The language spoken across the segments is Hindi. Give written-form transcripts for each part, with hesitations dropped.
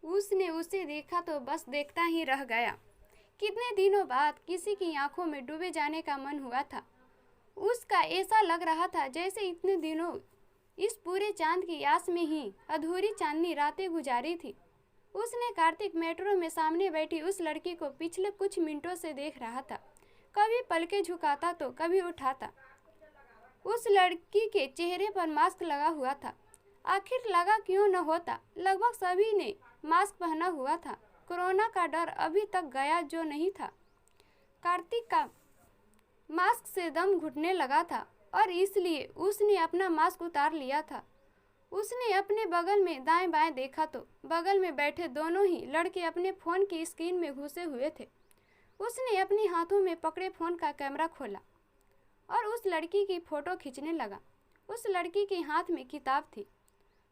उसने उसे देखा तो बस देखता ही रह गया। कितने दिनों बाद किसी की आंखों में डूबे जाने का मन हुआ था। उसका ऐसा लग रहा था जैसे इतने दिनों इस पूरे चांद की आस में ही अधूरी चांदनी रातें गुजारी थी। उसने कार्तिक मेट्रो में सामने बैठी उस लड़की को पिछले कुछ मिनटों से देख रहा था। कभी पलके झुकाता तो कभी उठाता। उस लड़की के चेहरे पर मास्क लगा हुआ था। आखिर लगा क्यों न होता, लगभग सभी ने मास्क पहना हुआ था। कोरोना का डर अभी तक गया जो नहीं था। कार्तिक का मास्क से दम घुटने लगा था और इसलिए उसने अपना मास्क उतार लिया था। उसने अपने बगल में दाएं बाएं देखा तो बगल में बैठे दोनों ही लड़के अपने फोन की स्क्रीन में घुसे हुए थे। उसने अपने हाथों में पकड़े फोन का कैमरा खोला और उस लड़की की फोटो खींचने लगा। उस लड़की के हाथ में किताब थी।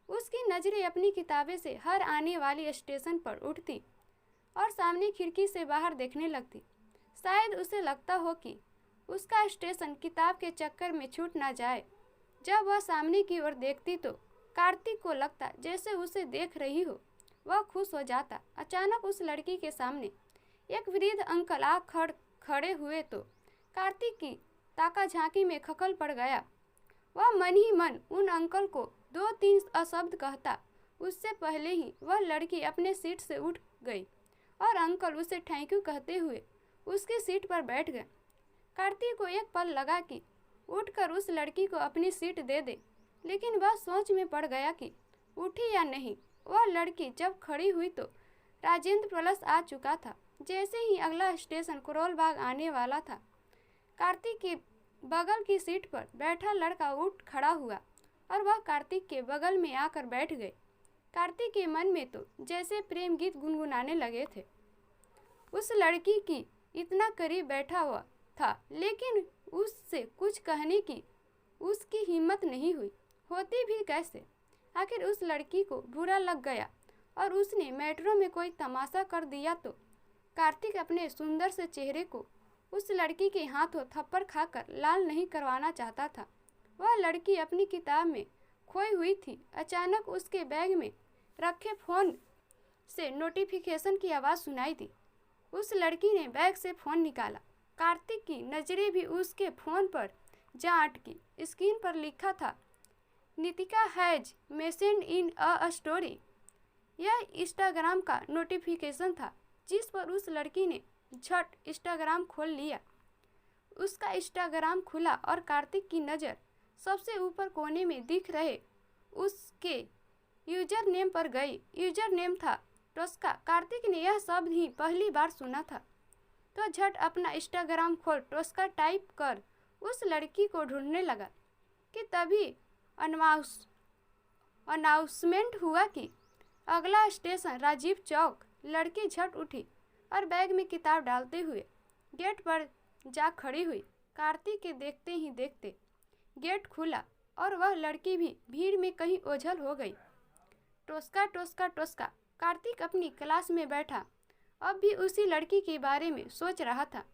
उसकी नजरें अपनी किताबें से हर आने वाली स्टेशन पर उठती और सामने खिड़की से बाहर देखने लगती। शायद उसे लगता हो कि उसका स्टेशन किताब के चक्कर में छूट ना जाए। जब वह सामने की ओर देखती तो कार्तिक को लगता जैसे उसे देख रही हो। वह खुश हो जाता। अचानक उस लड़की के सामने एक वृद्ध अंकल आ खड़े हुए तो कार्तिक की ताका झांकी में खखल पड़ गया। वह मन ही मन उन अंकल को दो तीन अशब्द कहता। उससे पहले ही वह लड़की अपने सीट से उठ गई और अंकल उसे थैंक यू कहते हुए उसकी सीट पर बैठ गए। कार्तिक को एक पल लगा कि उठकर उस लड़की को अपनी सीट दे दे, लेकिन वह सोच में पड़ गया कि उठी या नहीं। वह लड़की जब खड़ी हुई तो राजेंद्र प्लस आ चुका था। जैसे ही अगला स्टेशन करोल बाग आने वाला था, कार्तिक के बगल की सीट पर बैठा लड़का उठ खड़ा हुआ और वह कार्तिक के बगल में आकर बैठ गए। कार्तिक के मन में तो जैसे प्रेम गीत गुनगुनाने लगे थे। उस लड़की की इतना करीब बैठा हुआ था, लेकिन उससे कुछ कहने की उसकी हिम्मत नहीं हुई। होती भी कैसे? आखिर उस लड़की को बुरा लग गया और उसने मेट्रो में कोई तमाशा कर दिया तो कार्तिक अपने सुंदर से चेहरे को उस लड़की के हाथों थप्पड़ खाकर लाल नहीं करवाना चाहता था। वह लड़की अपनी किताब में खोई हुई थी। अचानक उसके बैग में रखे फोन से नोटिफिकेशन की आवाज़ सुनाई दी। उस लड़की ने बैग से फ़ोन निकाला। कार्तिक की नज़रें भी उसके फ़ोन पर जा अटकी। स्क्रीन पर लिखा था, Nitika has mentioned in a story. यह इंस्टाग्राम का नोटिफिकेशन था जिस पर उस लड़की ने झट इंस्टाग्राम खोल लिया। उसका इंस्टाग्राम खुला और कार्तिक की नज़र सबसे ऊपर कोने में दिख रहे उसके यूजर नेम पर गई। यूजर नेम था टोस्का। कार्तिक ने यह शब्द ही पहली बार सुना था तो झट अपना इंस्टाग्राम खोल टोस्का टाइप कर उस लड़की को ढूंढने लगा कि तभी अनाउंसमेंट हुआ कि अगला स्टेशन राजीव चौक। लड़की झट उठी और बैग में किताब डालते हुए गेट पर जा खड़ी हुई। कार्तिक के देखते ही देखते गेट खुला और वह लड़की भी भीड़ में कहीं ओझल हो गई। Tosca Tosca Tosca. कार्तिक अपनी क्लास में बैठा अब भी उसी लड़की के बारे में सोच रहा था।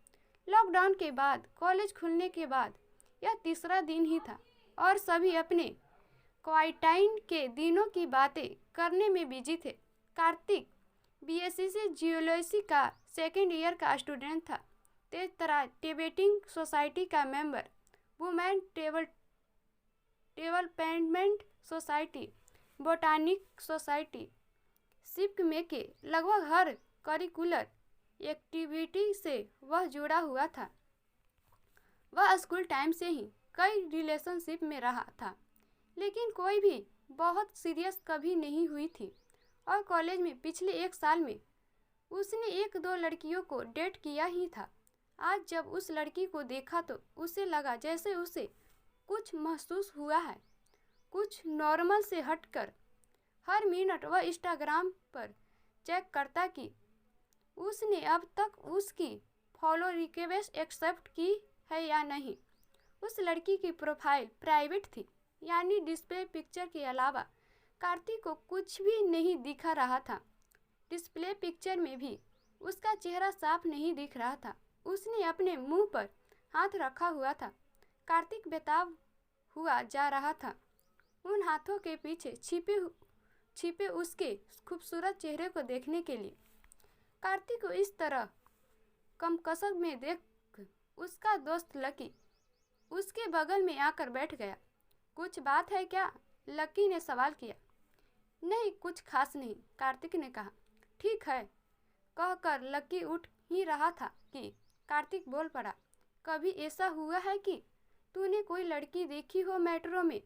लॉकडाउन के बाद, कॉलेज खुलने के बाद यह तीसरा दिन ही था और सभी अपने क्वारंटाइन के दिनों की बातें करने में बिजी थे। कार्तिक बीएससी से जियोलॉजी का सेकेंड ईयर का स्टूडेंट था। तेज तरह टिबेटिंग सोसाइटी का member, women development society, botanic society, सिप में के लगभग हर करिकुलर एक्टिविटी से वह जुड़ा हुआ था। वह स्कूल टाइम से ही कई रिलेशनशिप में रहा था, लेकिन कोई भी बहुत सीरियस कभी नहीं हुई थी। और कॉलेज में पिछले एक साल में उसने एक दो लड़कियों को डेट किया ही था। आज जब उस लड़की को देखा तो उसे लगा जैसे उसे कुछ महसूस हुआ है, कुछ नॉर्मल से हटकर। हर मिनट वह इंस्टाग्राम पर चेक करता कि उसने अब तक उसकी फॉलो रिक्वेस्ट एक्सेप्ट की है या नहीं। उस लड़की की प्रोफाइल प्राइवेट थी, यानी डिस्प्ले पिक्चर के अलावा कार्तिक को कुछ भी नहीं दिखा रहा था। डिस्प्ले पिक्चर में भी उसका चेहरा साफ नहीं दिख रहा था। उसने अपने मुंह पर हाथ रखा हुआ था। कार्तिक बेताब हुआ जा रहा था। उन हाथों के पीछे छिपी छिपे उसके खूबसूरत चेहरे को देखने के लिए। कार्तिक को इस तरह कमकसब में देख उसका दोस्त लकी उसके बगल में आकर बैठ गया। कुछ बात है क्या? लकी ने सवाल किया। नहीं, कुछ खास नहीं, कार्तिक ने कहा। ठीक है, कहकर लकी उठ ही रहा था कि कार्तिक बोल पड़ा। कभी ऐसा हुआ है कि तूने कोई लड़की देखी हो मेट्रो में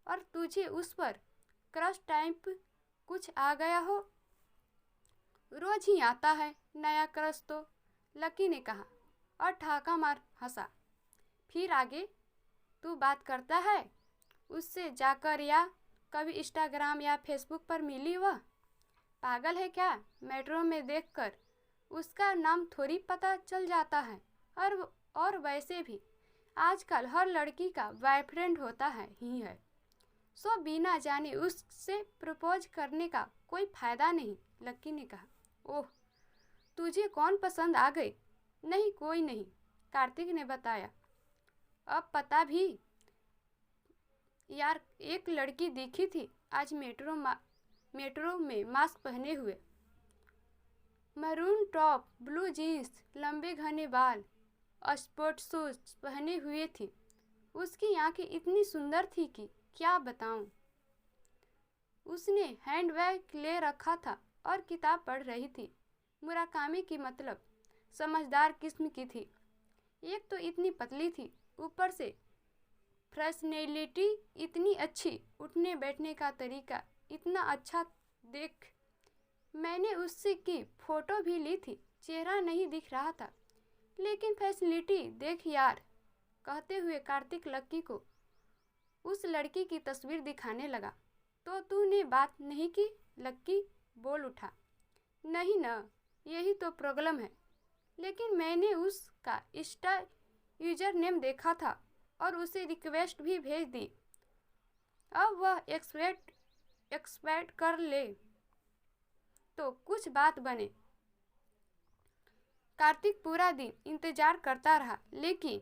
और तुझे उस पर क्रश टाइप कुछ आ गया हो? रोज ही आता है नया क्रश तो, लकी ने कहा और ठहाका मार हंसा। फिर आगे तू बात करता है उससे जाकर या कभी इंस्टाग्राम या फेसबुक पर मिली वह? पागल है क्या? मेट्रो में देखकर उसका नाम थोड़ी पता चल जाता है। और वैसे भी आजकल हर लड़की का बॉयफ्रेंड होता है ही है, सो बिना जाने उससे प्रपोज करने का कोई फायदा नहीं, लकी ने कहा। ओह, तुझे कौन पसंद आ गई? नहीं, कोई नहीं, कार्तिक ने बताया। अब पता भी यार, एक लड़की दिखी थी आज मेट्रो में मास्क पहने हुए, मरून टॉप, ब्लू जीन्स, लंबे घने बाल, स्पोर्ट शूज पहने हुए थी। उसकी आंखें इतनी सुंदर थी कि क्या बताऊं। उसने हैंडबैग ले रखा था और किताब पढ़ रही थी। मुराकामी की, मतलब समझदार किस्म की थी। एक तो इतनी पतली थी, ऊपर से पर्सनैलिटी इतनी अच्छी, उठने बैठने का तरीका इतना अच्छा। देख, मैंने उससे की फोटो भी ली थी, चेहरा नहीं दिख रहा था लेकिन फैसिलिटी देख यार, कहते हुए कार्तिक लक्की को उस लड़की की तस्वीर दिखाने लगा। तो तूने बात नहीं की? लक्की बोल उठा। नहीं ना, यही तो प्रॉब्लम है। लेकिन मैंने उसका इंस्टा यूजर नेम देखा था और उसे रिक्वेस्ट भी भेज दी। अब वह एक्सपेक्ट कर ले तो कुछ बात बने। कार्तिक पूरा दिन इंतजार करता रहा लेकिन